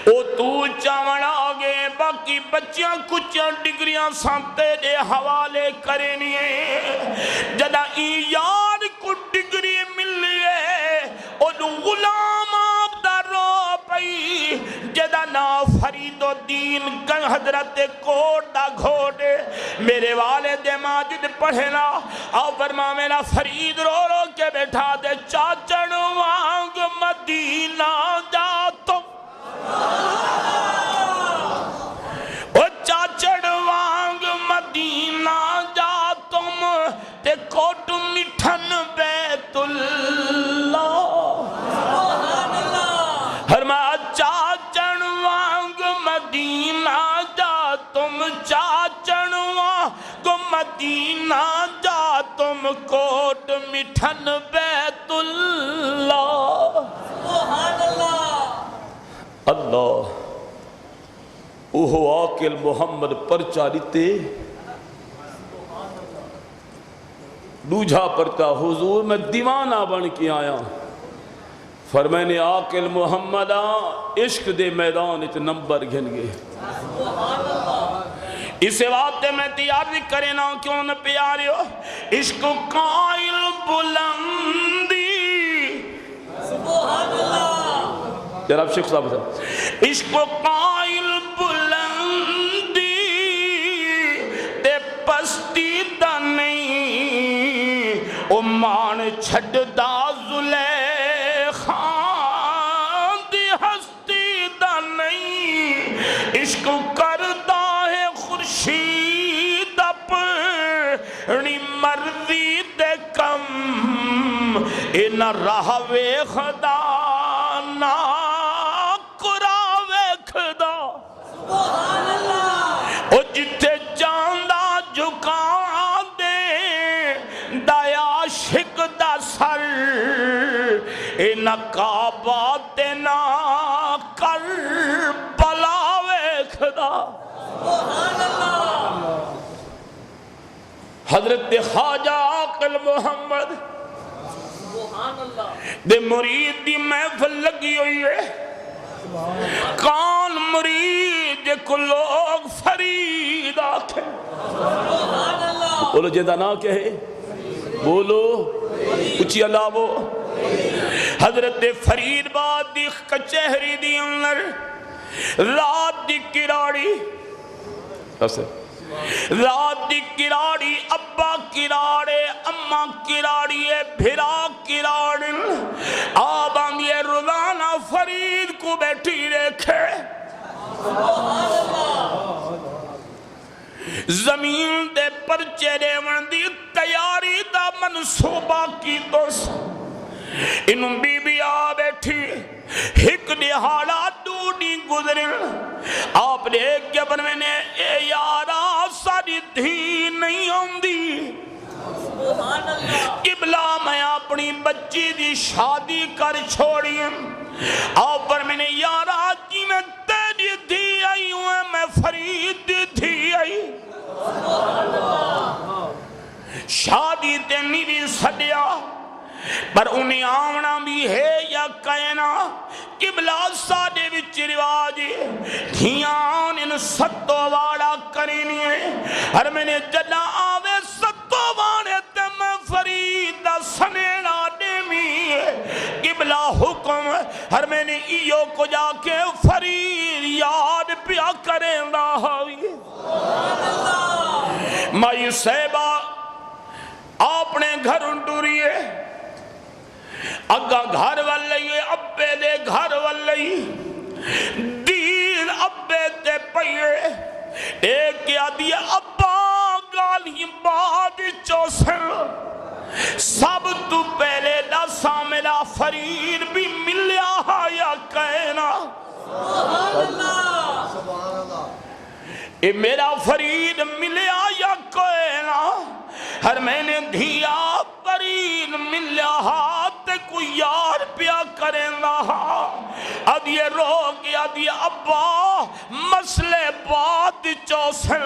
او تو چاون آگے باقی بچیاں کچھ ڈگریاں سانتے دے حوالے کرنی ہے جدا ای یار کو ڈگری ملی ہے او دو غلام آپ دا رو پئی جدا نا فرید الدین کن حضرت کوٹ دا گھوڑے میرے والد ماجد پڑھنا آو فرما میرا فرید رو رو کے بیٹھا دے چاچڑ وانگ مدینہ جا تو او چاچڑ وانگ مدینہ جا تم تے کوٹ مٹھن بیت اللہ ہر میں چاچڑ وانگ مدینہ جا تم چاچڑ وانگ مدینہ جا تم کوٹ مٹھن بیت اللہ سبحان اللہ اللہ اوہو عاقل محمد پرچا دیتے دوجھا پرچا حضور میں دیوانہ بن کے آیا فرمائنے عاقل محمد عشق دے میدان اچھ نمبر گھن گئے اسے واسطے میں تیار بھی کرے نا کیوں نہ پیارے ہو عشق قائل بلندی سبحان اللہ جناب شیخ صاحب صاحب عشق قائل بلندی تے پستی دا نہیں او مان چھڑ دا زلیخان دی ہستی دا نہیں عشق کردہ ہے خورشید اپنی مرضی دے کم ان راہ ویکھدا نہ قرا ویکھدا سبحان اللہ او جتے جاندا جھکا دے دایا عاشق دا سر نہ کعبہ تے نہ کربلا ویکھدا سبحان اللہ حضرت خواجہ عاقل محمد دے مرید دی محفل لگی ہوئی ہے کون مرید کو لوگ فرید آکھے بولو جیدہ نہ کہے بولو اچھی اللہ وہ حضرت فرید باد دی کچہری دی اندر رات دی کراڑی رات دی کراڑی ابا کراڑے اماں کراڑی بھرا کراڑی آب آنگے روزانہ فرید کو بیٹھی رکھے زمین دے پرچے دے وندی تیاری دا منصوبہ کی دوس انہوں بی بی آ بیٹھی ہک دہاڑا دوڑی گزرن آپ نے ایک جبر میں نے اے یارا ساری دھی نہیں ہوندی قبلہ میں اپنی بچی دی شادی کر چھوڑی آپ پر میں نے یارا جی میں تیری دھی آئی ہوں میں فرید دھی آئی شادی تے نہیں سڈیا پر انہیں آونا بھی ہے یا کہنا قبلہ ساڑے وچ رواج دھیان ان ستو واڑا کرنی ہے ہر میں نے جنا آوے ستو واڑے تے میں فرید سنینا دیمی ہے قبلہ حکم ہر میں نے ایو کو جا کے فرید یاد پیا کریں راہوی مائی صحبہ اپنے گھر انٹوری ہے اگا گھر والئی ابے دے گھر والئی دین ابے تے پئیے ایک کیا دیا ابا گالی بعد چوسن سب تو پہلے دسا میرا فرید بھی ملیا یا کہنا اے میرا فرید ملیا یا کہنا ہر میں نے دھیا فرید ملیا ہاتھ کو یار پیا کریں رہا اب یہ رو گیا دیا ابا مسئلے بات چوسل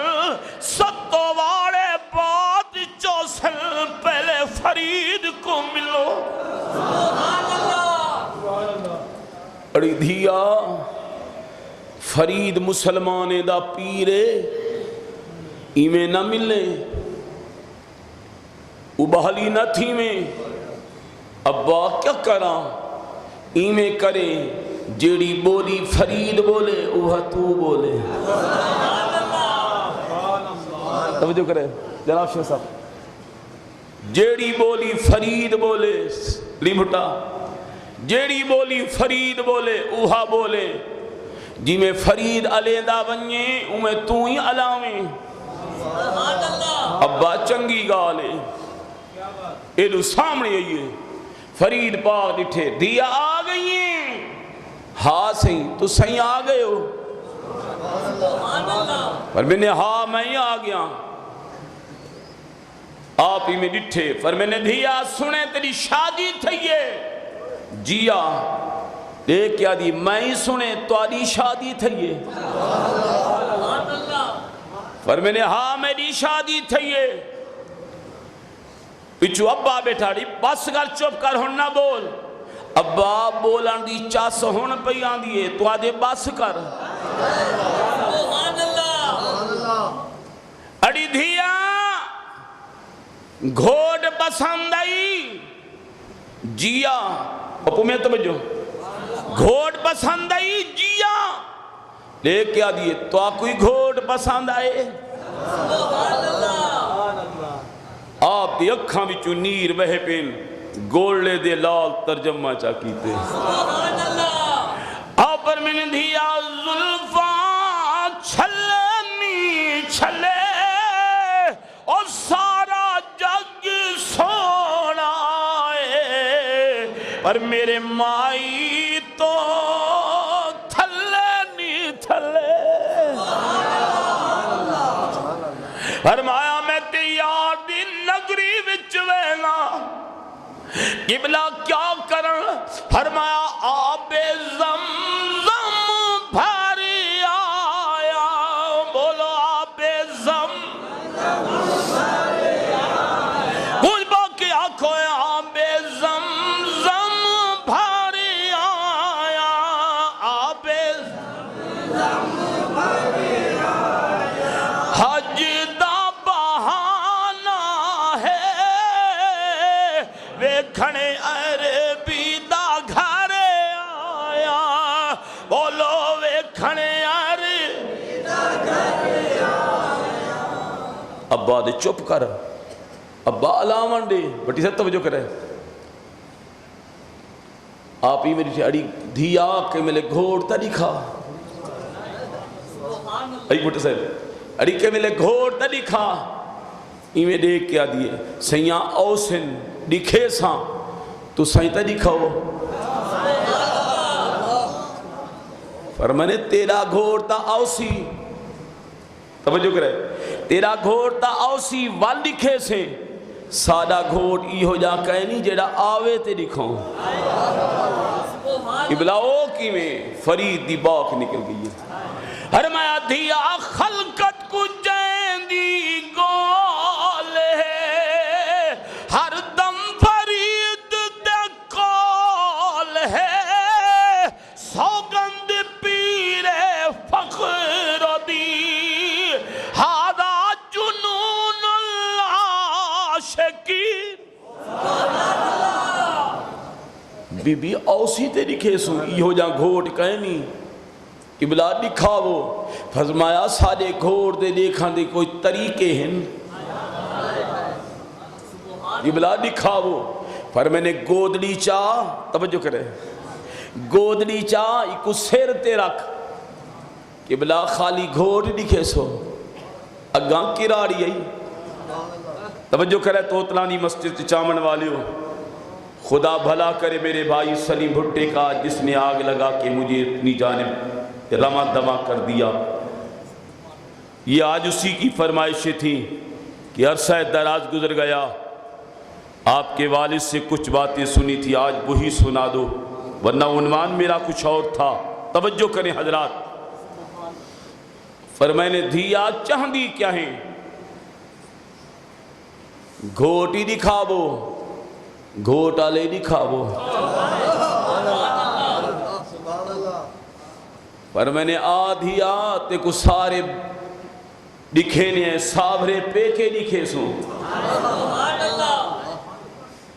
ستو وارے بات چوسل پہلے فرید کو ملو اڑی دھیا فرید مسلمانے دا پیرے ایمیں نہ ملے ابہلی نہ تھی میں ابا کیا کرا ایمیں کرے جیڑی بولی فرید بولے اوہ تو بولے توجہ کرے جناب شیخ صاحب جیڑی بولی فرید بولے لی بھٹا جیڑی بولی فرید بولے اوہ بولے جی میں فرید علیدہ بنیے میں تو ہی علاویں ابا چنگی گالے ایڈو سامنے آئیے فرید پاک ڈٹھے دیا آ گئی ہیں ہاں سہی تو سہی آ گئے ہو پر میں نے ہاں میں ہی آ گیا آپ ہی میں ڈٹھے پر میں نے دیا سنے تیری شادی تھئیے جیا ایک کیا دی میں ہی سنے تو آدھی شادی تھئیے پر میں نے ہاں میری شادی تھئیے پچھو ابا بیٹھا دی بس کر چپ کر ہن نہ بول ابا بولن دی چاس ہن پہ آن دیئے تو آدھے بس کر اڑی دھیا گھوڑ پسند آئی جیا اپو میں توجہ گھوڑ پسند آئی جیا لے کیا دیئے تو آپ کوئی گھوڑ پسند آئے آپ دی اکھاں بچو نیر وہے پین گولے دے لال ترجمہ چا کیتے آپ پر میں نے دیا ظلفاں چھلنی چھلے اور سارا جگ سونا ہے ہر میرے مائی تو تھلے نہیں تھلے فرمایا میں تے یار دی نگری وچ وینا قبلہ کیا کرن فرمایا آب زمزم بھاری آیا بولو آب زمزم کچھ باقی آنکھوں آب زمزم بھاری آیا آب زمزم بھاری آیا حج دا بہانہ ہے ویکھنے عربی دا گھر آیا بولو ویکھنے عربی دا گھر آیا ابا دے چپ کر ابا علامن دے بٹی سے توجہ کرے آپ ہی میری اڑی دھیا کے ملے گھوڑ تا دکھا اڑی بٹی سے اڑی کے ملے گھوڑ تا دکھا ایمیں دیکھ کیا دیئے سیاں اوسن دکھے ساں تو سائیں تا دکھاؤ فرمانے تیرا گھوڑ تا اوسی توجہ کرے تیرا گھوڑ تا اوسی وال دکھے سے سادہ گھوڑ ای ہو جا کہنی جیڑا آوے تے دکھاؤں ابلاؤ کی میں فرید دی باک نکل گئی ہے فرمایا دھیا خلقت کو جیندی گول ہے ہر دم فرید دے کول ہے سوگند پیر فخر دی ہادا جنون العاشقین بی بی اوسی تے دکھے سو ای ہو جا گھوٹ کہنی قبلہ دکھاو فرمایا سارے گھوڑ دے دیکھاں دے کوئی طریقے ہیں قبلہ دکھاو پر میں نے گودڑی چاہ توجہ کرے گودڑی چاہ ایک سیر تے رکھ قبلہ خالی گھوڑ دکھے سو اگاں کراڑی آئی توجہ کرے توتلانی مسجد چامن والے ہو خدا بھلا کرے میرے بھائی سلیم بھٹے کا جس نے آگ لگا کے مجھے اپنی جانب رما دما کر دیا یہ آج اسی کی فرمائشیں تھیں کہ عرصہ دراز گزر گیا آپ کے والد سے کچھ باتیں سنی تھی آج وہی سنا دو ورنہ عنوان میرا کچھ اور تھا توجہ کریں حضرات فرمائنے دھیا چاندی کیا ہیں گھوٹی دکھاو گھوٹا لے دکھاو پر میں نے آدھی آتے کو سارے دکھینے ہیں سابرے پیکے دکھے سو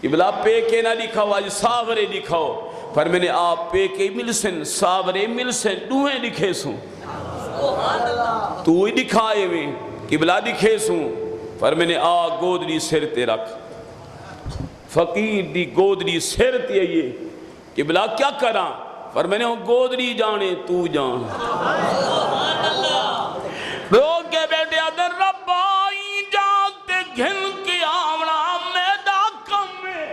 قبلہ پیکے نہ دکھاو آج سابرے دکھاو پر میں نے آپ پیکے ملسن سابرے ملسن دوہیں دکھے سو تو ہی دکھائے میں قبلہ دکھے سو پر میں نے گودری سر تے رکھ فقیر دی گودری سر تے یہ قبلہ کیا کرا پر میں نے گودری جانے تو جان روک کے بیٹے ادھر ربائی جانتے گھن کے آمنا میدہ کم میں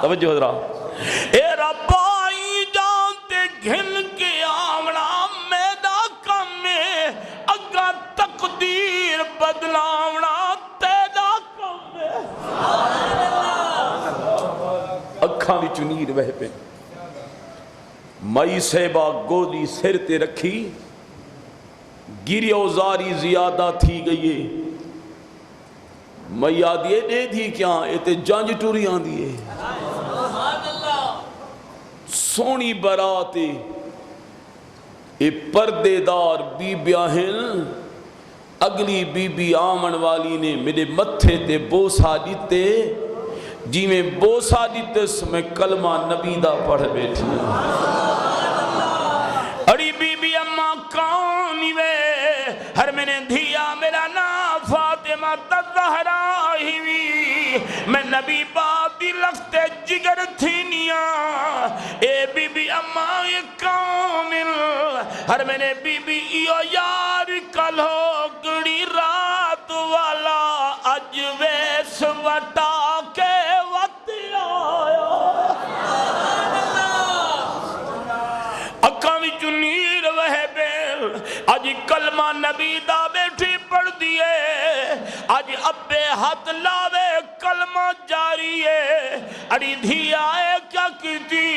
توجہ حضرات اے ربائی جانتے گھن کے آمنا میدہ کم میں اگر تقدیر بدلاونا تیدہ کم میں اکھاں بھی چنیر بہ پہ مئی صحبہ گودی سر تے رکھی گیری اوزاری زیادہ تھی گئی ہے مئی آدھیے دے دی کیا ایتے جانج ٹوری آدھیے سونی براتے اے پردے دار بی بیاہن اگلی بی بی آمن والی نے میرے متھے تے بوسا دیتے جی میں بوسا دیتے میں کلمہ نبی دا پڑھ بیٹھی اڑی بی بی اماں کانی وے ہر میں نے دھیا میرا نام فاطمہ تزہرا ہی وی میں نبی باب دی لخت جگر تھی نیا اے بی بی اماں یہ کامل ہر میں نے بی بی ایو یار کلو گڑی رات والا اج ویس وٹا کے وقت آیا اج کلمہ نبی دا بیٹھی پڑھ دیے اج ابے ہاتھ لاوے کلمہ جاری ہے اڑی دھی آئے کیا کیتی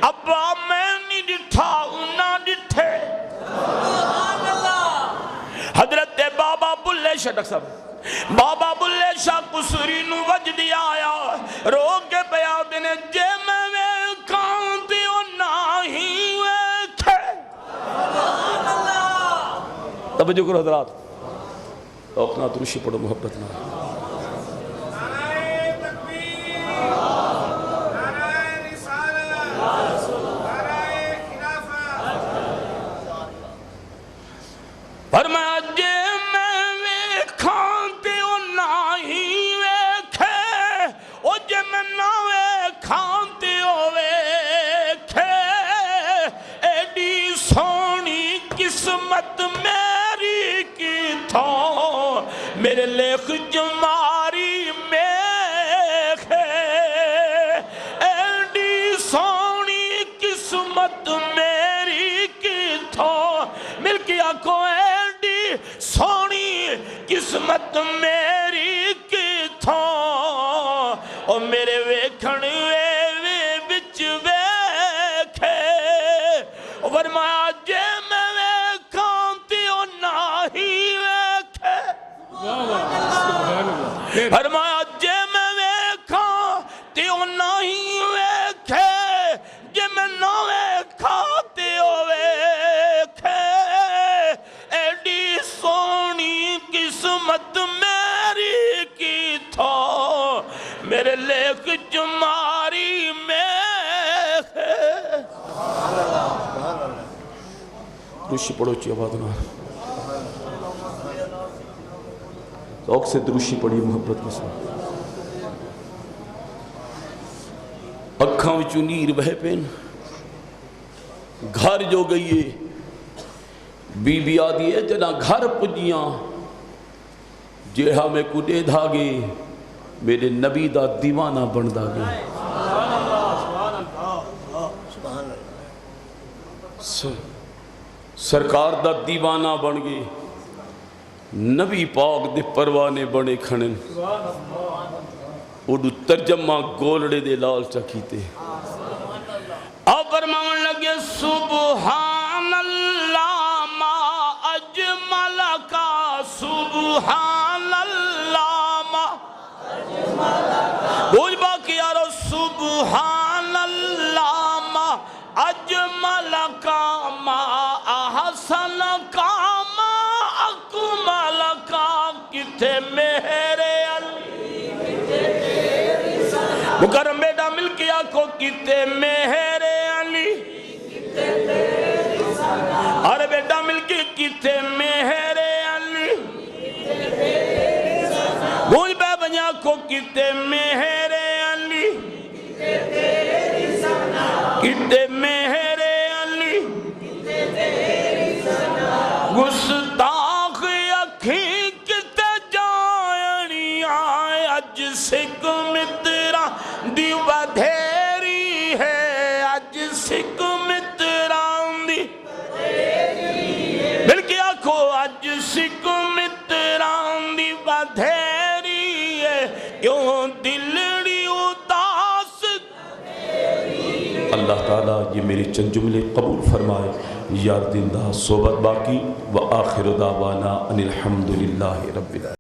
ابا میں نہیں ڈٹھا انہاں ڈٹھے حضرت بابا بلے شاہ ڈاکٹر صاحب بابا بلے شاہ قصوری نو وجدی آیا رو کے پیا دینے جے میں ویکھاں تے او نہیں ویکھے توجہ کرو حضرات اوقنا درشی پڑھو محبت نہ فرمایا جے میں ویکھاں تے او نہیں ویکھے او جے میں نہ ویکھاں تے او ویکھے ایڈی سونی قسمت میری کی تھا میرے لیخ جماری میکھے ایڈی سونی قسمت میری کی تھا ملکی آنکھوں ایڈی سونی قسمت میری کی تھا اور میرے ویکھن وے بچ ویکھے فرمایا جے میں ویکھاں تے او نہیں ویکھے فرمایا جے میں ویکھاں تے او نہیں ویکھے جے میں نہ ویکھاں تے او ویکھے ایڈی سونی قسمت میری کی تھا میرے لیک جماری میں دروشی پڑھو چی آباد نہ توق سے دروشی پڑھی محبت کے ساتھ اکھاں وچوں نیر بہے پین گھر جو گئی ہے بی بی آدھی ہے جنا گھر پجیاں جیڑا میں کو دے دھاگے میرے نبی دا دیوانہ بن داگے سرکار دا دیوانہ بن گئے نبی پاک دے پروانے بنے کھنن اُڈو ترجمہ گولڑے دے لال چکیتے اور فرمان لگے سبحان اللہ ما اجمل کا سبحان اللہ ما بوجھ باقی یارو سبحان اللہ ما اجمل کا ما احسن کا ما اکمل کا کتے میرے علی مکرم بیٹا مل کے آنکھوں کتے میرے علی اور بیٹا مل کے کتے میرے علی بھول بے بنیا کو کتے میرے علی کتے میرے علی گستاخ اکھی کتے جائنی آئے اج سکھ مترا دی ودھیری ہے اج سکھ مترا دی بلکہ آکھو اج سکھ مترا دی ودھیری ہے کیوں دلڑی اداس اللہ تعالیٰ یہ میرے چند جملے قبول فرمائے یار دندہ صحبت باقی وآخر دعوانا ان الحمدللہ رب العالمین.